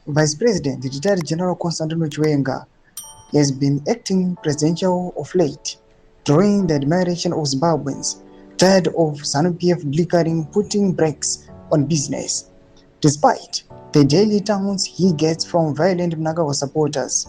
Vice President, retired General Constantino Chiwenga, has been acting presidential of late, drawing the admiration of Zimbabweans tired of ZANU-PF glickering putting brakes on business. Despite the daily taunts he gets from violent mnangagwa supporters,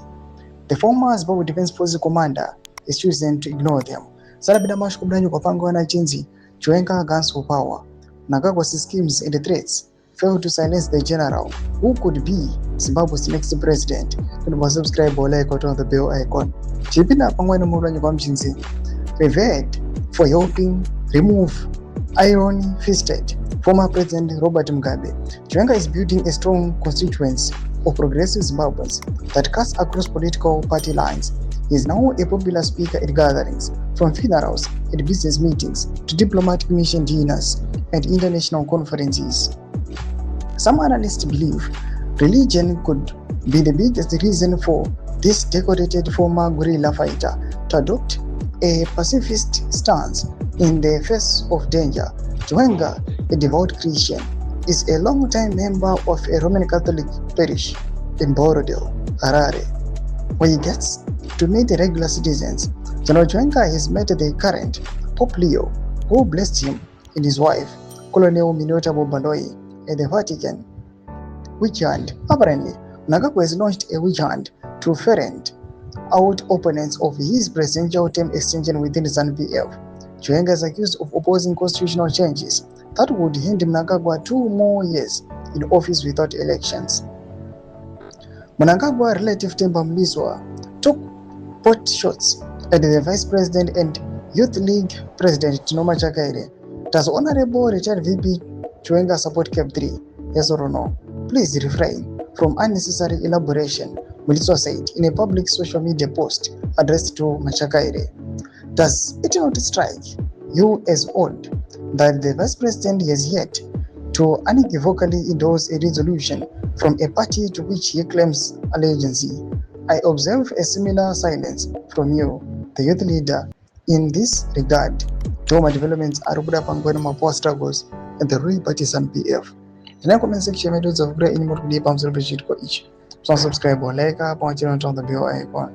the former Zimbabwe Defense Forces commander is choosing to ignore them. Salabida Mash Kublanyu Kwapango na Chinzi, Chiwenga guns for power. Mnangagwa's schemes and threats failed to silence the general, who could be Zimbabwe's next president. Subscribe or like on the bell icon. Chipinda Pangwana Muranyu Kwamchinzi, revered for helping remove iron-fisted former President Robert Mugabe. Chiwenga is building a strong constituency of progressive Zimbabweans that cuts across political party lines. He is now a popular speaker at gatherings, from funerals and business meetings to diplomatic mission dinners and international conferences. Some analysts believe religion could be the biggest reason for this decorated former guerrilla fighter to adopt a pacifist stance in the face of danger. Chiwenga, a devout Christian, is a long-time member of a Roman Catholic parish in Borodale, Harare, where he gets to meet regular citizens. General Chiwenga has met the current Pope Leo, who blessed him and his wife, Colonel Minota Bobaloi, at the Vatican. Witch hunt. Apparently, Mnangagwa has launched a witch hunt to ferret out opponents of his presidential term extension within ZANU-PF. Chiwenga is accused of opposing constitutional changes that would hand Mnangagwa 2 more years in office without elections. Mnangagwa relative Temba Mliswa took pot shots at the Vice President and Youth League President Tinoma Chakaire. Does Honorable retired VP Chiwenga support Cap 3? Yes or no? Please refrain from unnecessary elaboration, Mliswa said in a public social media post addressed to Machakaire. Does it not strike you as odd that the Vice President has yet to unequivocally endorse a resolution from a party to which he claims allegiance? I observe a similar silence from you, the youth leader, in this regard. Toma developments are put up on power struggles and the ruling party ZANU-PF. In the comment section, methods of great animal to be pumped each. So subscribe or like up on the bell icon.